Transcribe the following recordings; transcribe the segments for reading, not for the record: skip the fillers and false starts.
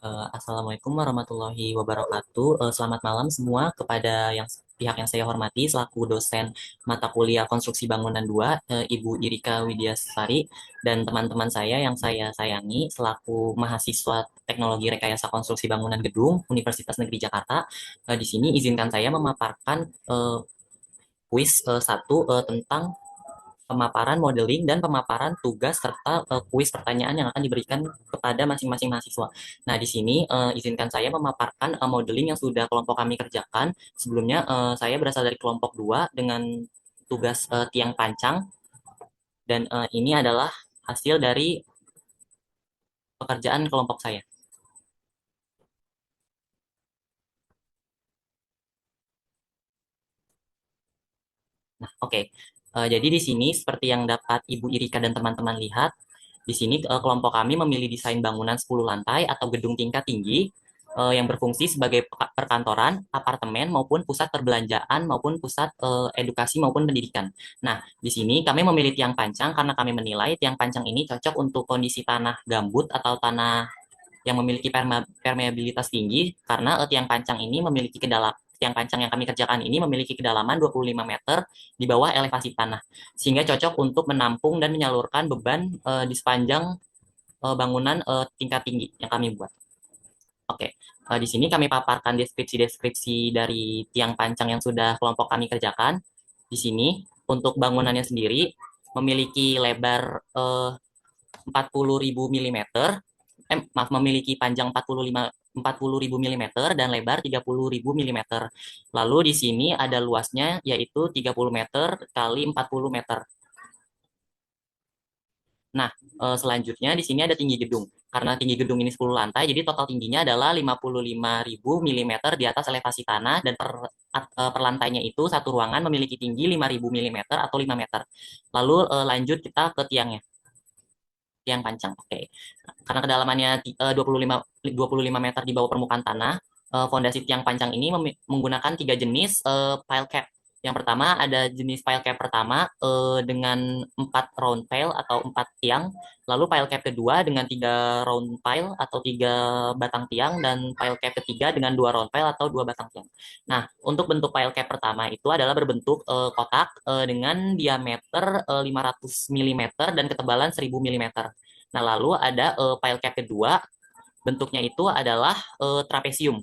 Assalamualaikum warahmatullahi wabarakatuh. Selamat malam semua kepada pihak yang saya hormati selaku dosen mata kuliah Konstruksi Bangunan 2, Ibu Irika Widyasari, dan teman-teman saya yang saya sayangi selaku mahasiswa Teknologi Rekayasa Konstruksi Bangunan Gedung Universitas Negeri Jakarta. Di sini izinkan saya memaparkan kuis satu tentang pemaparan modeling dan pemaparan tugas serta kuis pertanyaan yang akan diberikan kepada masing-masing mahasiswa. Nah, di sini izinkan saya memaparkan modeling yang sudah kelompok kami kerjakan. Sebelumnya saya berasal dari kelompok 2 dengan tugas tiang pancang dan ini adalah hasil dari pekerjaan kelompok saya. Nah, oke. Jadi di sini seperti yang dapat Ibu Irika dan teman-teman lihat, di sini kelompok kami memilih desain bangunan 10 lantai atau gedung tingkat tinggi yang berfungsi sebagai perkantoran, apartemen maupun pusat perbelanjaan maupun pusat edukasi maupun pendidikan. Nah, di sini kami memilih tiang pancang karena kami menilai tiang pancang ini cocok untuk kondisi tanah gambut atau tanah yang memiliki permeabilitas tinggi karena tiang pancang ini memiliki tiang pancang yang kami kerjakan ini memiliki kedalaman 25 meter di bawah elevasi tanah sehingga cocok untuk menampung dan menyalurkan beban di sepanjang bangunan tingkat tinggi yang kami buat. Oke, di sini kami paparkan deskripsi-deskripsi dari tiang pancang yang sudah kelompok kami kerjakan. Di sini untuk bangunannya sendiri memiliki lebar 40.000 milimeter, maaf, memiliki panjang 40.000 milimeter dan lebar 30.000 milimeter. Lalu di sini ada luasnya yaitu 30 meter kali 40 meter. Nah, selanjutnya di sini ada tinggi gedung. Karena tinggi gedung ini 10 lantai, jadi total tingginya adalah 55.000 milimeter di atas elevasi tanah dan per lantainya itu satu ruangan memiliki tinggi 5.000 milimeter atau 5 meter. Lalu lanjut kita ke tiangnya. Tiang pancang. Oke. Karena kedalamannya 25 meter di bawah permukaan tanah, fondasi tiang pancang ini menggunakan tiga jenis pile cap. Yang pertama ada jenis pile cap pertama dengan 4 round pile atau 4 tiang, lalu pile cap kedua dengan 3 round pile atau 3 batang tiang, dan pile cap ketiga dengan 2 round pile atau 2 batang tiang. Nah, untuk bentuk pile cap pertama itu adalah berbentuk kotak dengan diameter 500 milimeter dan ketebalan 1000 milimeter. Nah, lalu ada pile cap kedua, bentuknya itu adalah trapesium.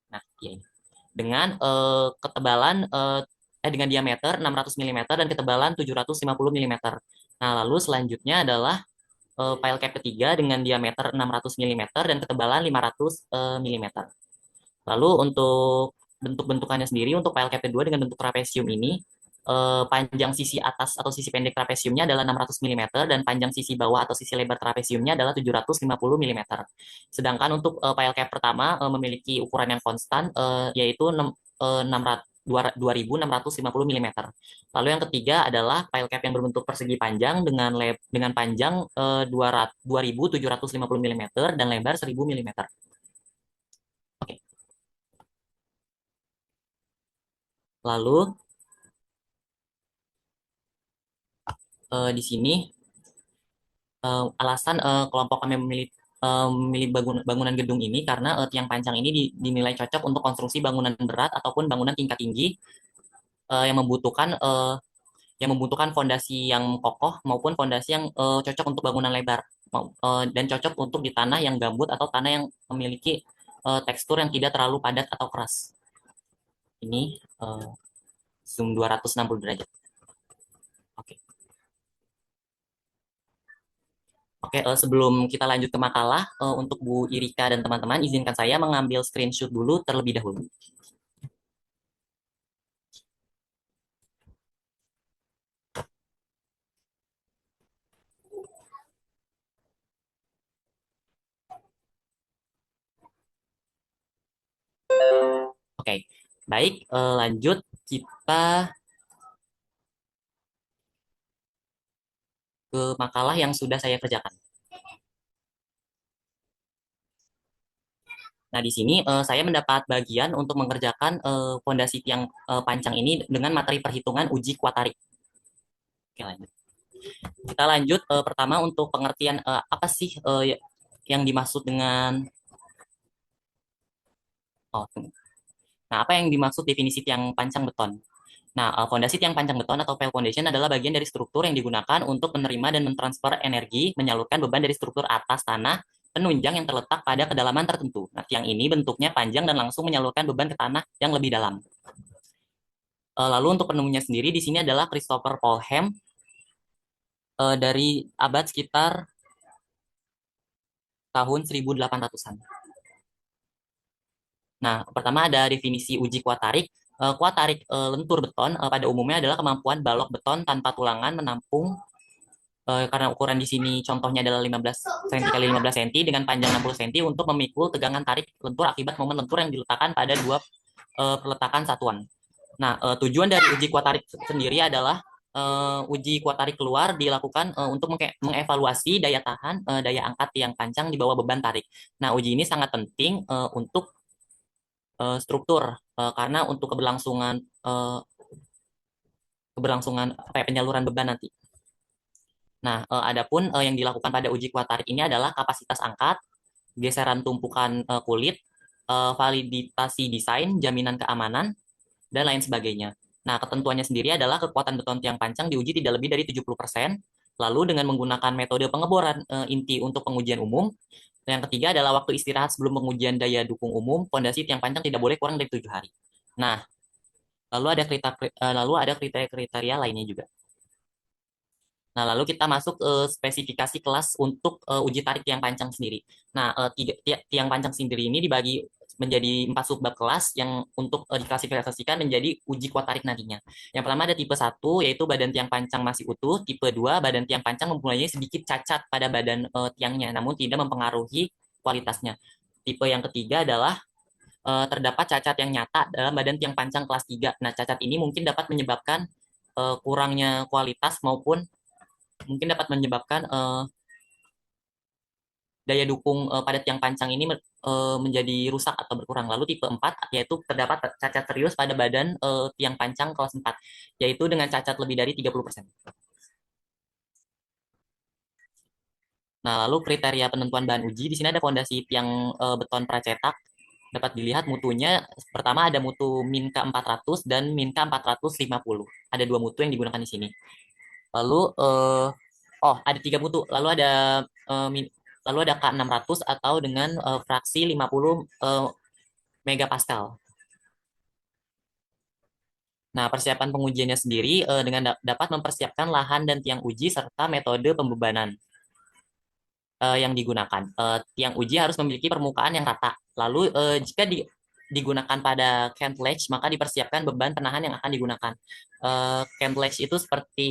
Nah, ya ini. Dengan ketebalan dengan diameter 600 milimeter dan ketebalan 750 milimeter. Nah, lalu selanjutnya adalah pile cap ketiga dengan diameter 600 milimeter dan ketebalan 500 milimeter. Lalu untuk bentuk-bentukannya sendiri, untuk pile cap kedua dengan bentuk trapesium ini, panjang sisi atas atau sisi pendek trapesiumnya adalah 600 milimeter dan panjang sisi bawah atau sisi lebar trapesiumnya adalah 750 milimeter. Sedangkan untuk pile cap pertama memiliki ukuran yang konstan yaitu 2.650 milimeter. Lalu yang ketiga adalah pile cap yang berbentuk persegi panjang dengan panjang 2.750 milimeter dan lebar 1.000 milimeter. Oke. Lalu di sini alasan kelompok kami memilih bangunan gedung ini karena tiang pancang ini dinilai cocok untuk konstruksi bangunan berat ataupun bangunan tingkat tinggi eh, yang membutuhkan eh, yang membutuhkan fondasi yang kokoh maupun fondasi yang cocok untuk bangunan lebar dan cocok untuk di tanah yang gambut atau tanah yang memiliki tekstur yang tidak terlalu padat atau keras. Ini eh, zoom 260 derajat. Oke. Oke, sebelum kita lanjut ke makalah, untuk Bu Irika dan teman-teman, izinkan saya mengambil screenshot dulu terlebih dahulu. Oke, baik, lanjut kita ke makalah yang sudah saya kerjakan. Nah, di sini saya mendapat bagian untuk mengerjakan fondasi tiang pancang ini dengan materi perhitungan uji kuatarik. Oke, lanjut. Kita lanjut pertama untuk pengertian apa sih yang dimaksud dengan oh, nah, apa yang dimaksud definisi tiang pancang beton? Nah, fondasi tiang pancang beton atau pile foundation adalah bagian dari struktur yang digunakan untuk menerima dan mentransfer energi, menyalurkan beban dari struktur atas tanah penunjang yang terletak pada kedalaman tertentu. Nah, tiang ini bentuknya panjang dan langsung menyalurkan beban ke tanah yang lebih dalam. Lalu untuk penemunya sendiri di sini adalah Christopher Polham dari abad sekitar tahun 1800-an. Nah, pertama ada definisi uji kuat tarik. Kuat tarik lentur beton pada umumnya adalah kemampuan balok beton tanpa tulangan menampung karena ukuran di sini contohnya adalah 15 cm kali 15 cm dengan panjang 60 cm untuk memikul tegangan tarik lentur akibat momen lentur yang diletakkan pada dua peletakan satuan. Nah, tujuan dari uji kuat tarik sendiri adalah uji kuat tarik keluar dilakukan untuk mengevaluasi daya tahan, daya angkat yang pancang di bawah beban tarik. Nah, uji ini sangat penting untuk struktur karena untuk keberlangsungan apa ya, penyaluran beban nanti. Nah, adapun yang dilakukan pada uji kuat tarik ini adalah kapasitas angkat, geseran tumpukan kulit, validasi desain, jaminan keamanan, dan lain sebagainya. Nah, ketentuannya sendiri adalah kekuatan beton tiang pancang diuji tidak lebih dari 70%, lalu dengan menggunakan metode pengeboran inti untuk pengujian umum. Yang ketiga adalah waktu istirahat sebelum pengujian daya dukung umum, fondasi tiang pancang tidak boleh kurang dari 7 hari. Nah, lalu ada kriteria lainnya juga. Nah, lalu kita masuk ke spesifikasi kelas untuk uji tarik tiang pancang sendiri. Nah, tiang pancang sendiri ini dibagi menjadi 4 subbab kelas yang untuk diklasifikasikan menjadi uji kuat tarik nantinya. Yang pertama ada tipe 1 yaitu badan tiang pancang masih utuh, tipe 2 badan tiang pancang mempunyai sedikit cacat pada badan tiangnya namun tidak mempengaruhi kualitasnya. Tipe yang ketiga adalah terdapat cacat yang nyata dalam badan tiang pancang kelas 3. Nah, cacat ini mungkin dapat menyebabkan kurangnya kualitas maupun mungkin dapat menyebabkan daya dukung pada tiang pancang ini menjadi rusak atau berkurang. Lalu tipe 4 yaitu terdapat cacat serius pada badan tiang pancang kelas 4 yaitu dengan cacat lebih dari 30%. Nah, lalu kriteria penentuan bahan uji di sini ada fondasi tiang beton pracetak dapat dilihat mutunya. Pertama ada mutu Minka 400 dan Minka 450. Ada dua mutu yang digunakan di sini. Lalu ada tiga mutu. Eh, lalu ada K600 atau dengan fraksi 50 megapascal. Nah, persiapan pengujiannya sendiri dengan dapat mempersiapkan lahan dan tiang uji serta metode pembebanan yang digunakan. Tiang uji harus memiliki permukaan yang rata. Lalu jika digunakan pada cantlage, maka dipersiapkan beban penahan yang akan digunakan. Cantlage itu seperti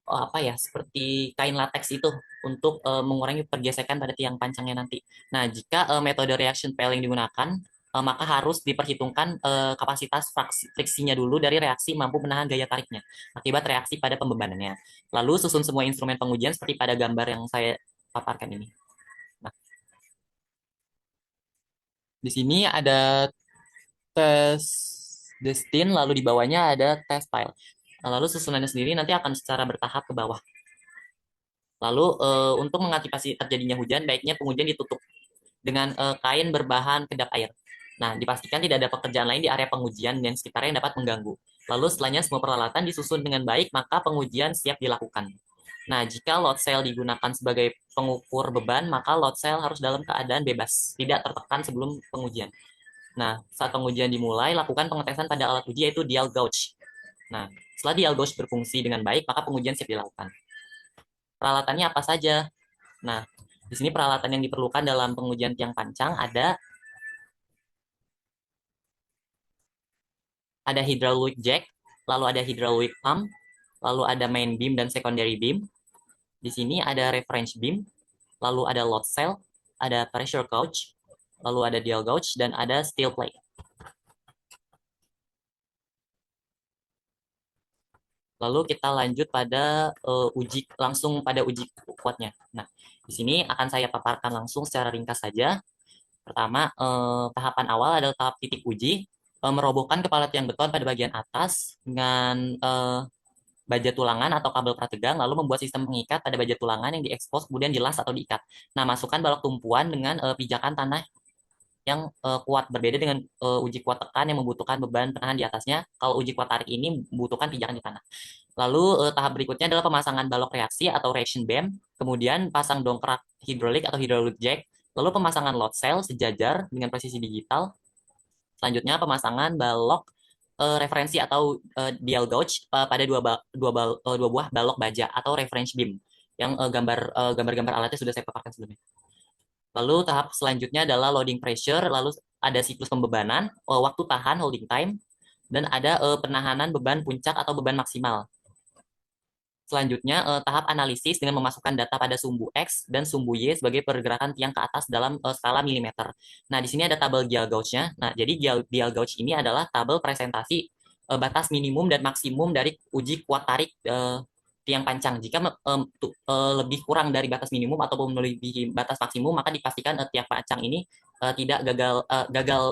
apa ya, seperti kain latex itu untuk mengurangi pergesekan pada tiang pancangnya nanti. Nah, jika metode reaction piling digunakan, maka harus diperhitungkan kapasitas friksinya dulu dari reaksi mampu menahan gaya tariknya akibat reaksi pada pembebanannya. Lalu susun semua instrumen pengujian seperti pada gambar yang saya paparkan ini. Nah, di sini ada tes destin, lalu di bawahnya ada test file. Lalu susunannya sendiri nanti akan secara bertahap ke bawah. Lalu untuk mengantisipasi terjadinya hujan, baiknya pengujian ditutup dengan kain berbahan kedap air. Nah, dipastikan tidak ada pekerjaan lain di area pengujian dan sekitarnya yang dapat mengganggu. Lalu setelahnya semua peralatan disusun dengan baik, maka pengujian siap dilakukan. Nah, jika load cell digunakan sebagai pengukur beban, maka load cell harus dalam keadaan bebas, tidak tertekan sebelum pengujian. Nah, saat pengujian dimulai, lakukan pengetesan pada alat uji yaitu dial gauge. Nah, setelah dial gauge berfungsi dengan baik, maka pengujian siap dilakukan. Peralatannya apa saja? Nah, di sini peralatan yang diperlukan dalam pengujian tiang pancang ada hydraulic jack, lalu ada hydraulic pump, lalu ada main beam dan secondary beam. Di sini ada reference beam, lalu ada load cell, ada pressure gauge, lalu ada dial gauge, dan ada steel plate. Lalu kita lanjut pada uji kuatnya. Nah, di sini akan saya paparkan langsung secara ringkas saja. Pertama, tahapan awal adalah tahap titik uji, merobohkan kepala tiang beton pada bagian atas dengan baja tulangan atau kabel prategang, lalu membuat sistem pengikat pada baja tulangan yang diekspos kemudian dilas atau diikat. Nah, masukkan balok tumpuan dengan pijakan tanah yang kuat, berbeda dengan uji kuat tekan yang membutuhkan beban penahan di atasnya. Kalau uji kuat tarik ini membutuhkan pijakan di tanah. Lalu tahap berikutnya adalah pemasangan balok reaksi atau reaction beam, kemudian pasang dongkrak hidrolik atau hydraulic jack, lalu pemasangan load cell sejajar dengan presisi digital. Selanjutnya pemasangan balok referensi atau dial gauge pada dua buah balok baja atau reference beam yang gambar-gambar alatnya sudah saya paparkan sebelumnya. Lalu tahap selanjutnya adalah loading pressure, lalu ada siklus pembebanan, waktu tahan holding time, dan ada penahanan beban puncak atau beban maksimal. Selanjutnya, tahap analisis dengan memasukkan data pada sumbu X dan sumbu Y sebagai pergerakan tiang ke atas dalam skala milimeter. Nah, di sini ada tabel dial gauge-nya. Nah, jadi dial gauge ini adalah tabel presentasi batas minimum dan maksimum dari uji kuat tarik tiang pancang. Jika lebih kurang dari batas minimum ataupun melebihi batas maksimum, maka dipastikan tiang pancang ini tidak gagal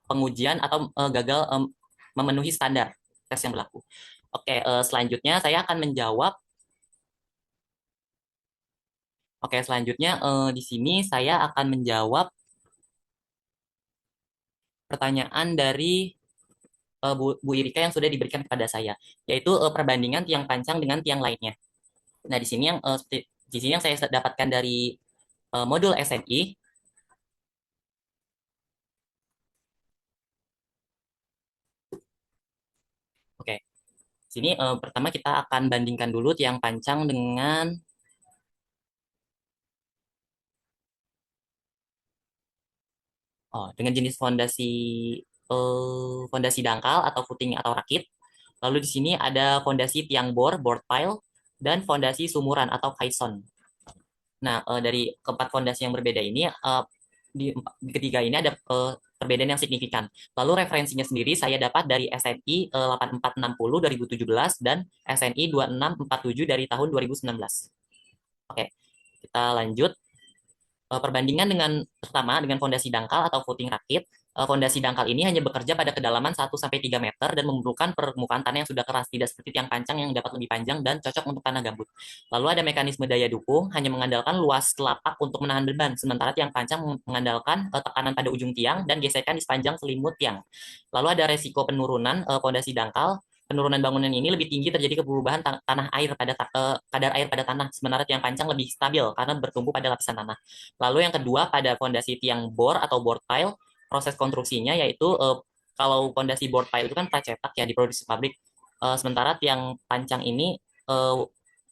pengujian atau gagal memenuhi standar tes yang berlaku. Oke, selanjutnya saya akan menjawab. Oke, selanjutnya di sini saya akan menjawab pertanyaan dari Bu Irika yang sudah diberikan kepada saya, yaitu perbandingan tiang pancang dengan tiang lainnya. Nah, di sini yang saya dapatkan dari modul SNI. Oke, sini pertama kita akan bandingkan dulu tiang pancang dengan jenis fondasi dangkal atau footing atau rakit. Lalu di sini ada fondasi tiang bor, board pile, dan fondasi sumuran atau caisson. Nah, dari keempat fondasi yang berbeda ini, di ketiga ini ada perbedaan yang signifikan. Lalu referensinya sendiri saya dapat dari SNI 8460 2017 dan SNI 2647 dari tahun 2019. Oke, kita lanjut. Perbandingan pertama dengan fondasi dangkal atau footing rakit. Fondasi dangkal ini hanya bekerja pada kedalaman 1-3 meter dan memerlukan permukaan tanah yang sudah keras, tidak seperti tiang pancang yang dapat lebih panjang dan cocok untuk tanah gambut. Lalu ada mekanisme daya dukung, hanya mengandalkan luas telapak untuk menahan beban, sementara tiang pancang mengandalkan tekanan pada ujung tiang dan gesekan di sepanjang selimut tiang. Lalu ada resiko penurunan fondasi dangkal. Penurunan bangunan ini lebih tinggi terjadi perubahan tanah air pada kadar air pada tanah, sementara tiang pancang lebih stabil karena bertumbuh pada lapisan tanah. Lalu yang kedua pada fondasi tiang bor atau board pile, proses konstruksinya yaitu kalau fondasi board pile itu kan pracetak ya diproduksi pabrik. Sementara tiang pancang ini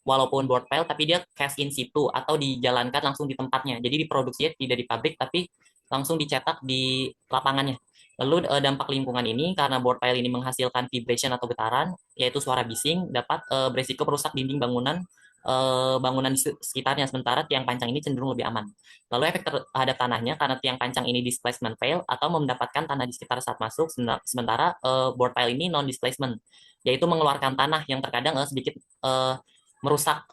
walaupun board pile tapi dia cast in situ atau dijalankan langsung di tempatnya. Jadi diproduksinya tidak di pabrik tapi langsung dicetak di lapangannya. Lalu dampak lingkungan ini karena board pile ini menghasilkan vibration atau getaran, yaitu suara bising, dapat beresiko merusak dinding bangunan di sekitarnya, sementara tiang pancang ini cenderung lebih aman. Lalu efek terhadap tanahnya karena tiang pancang ini displacement fail atau mendapatkan tanah di sekitar saat masuk, sementara board pile ini non displacement, yaitu mengeluarkan tanah yang terkadang sedikit merusak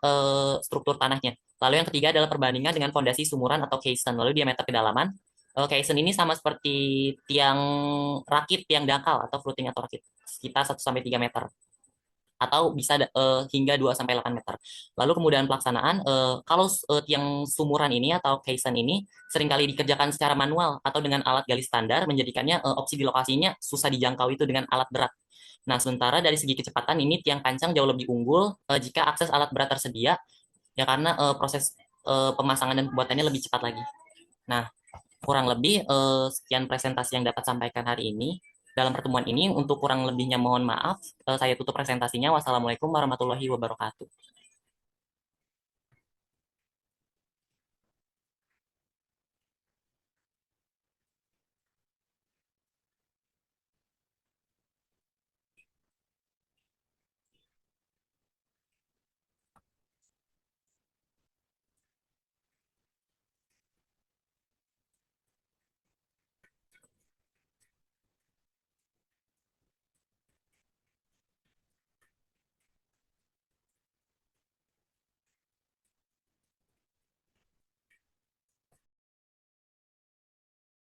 struktur tanahnya. Lalu yang ketiga adalah perbandingan dengan fondasi sumuran atau caisson. Lalu diameter kedalaman. Caisson ini sama seperti tiang rakit, tiang dangkal atau footing atau rakit, sekitar 1-3 meter atau bisa hingga 2-8 meter. Lalu kemudian pelaksanaan, kalau tiang sumuran ini atau caisson ini seringkali dikerjakan secara manual atau dengan alat gali standar, menjadikannya opsi di lokasinya susah dijangkau itu dengan alat berat. Nah, sementara dari segi kecepatan ini tiang pancang jauh lebih unggul jika akses alat berat tersedia, ya karena proses pemasangan dan pembuatannya lebih cepat lagi. Nah, kurang lebih sekian presentasi yang dapat sampaikan hari ini. Dalam pertemuan ini, untuk kurang lebihnya mohon maaf, saya tutup presentasinya. Wassalamualaikum warahmatullahi wabarakatuh.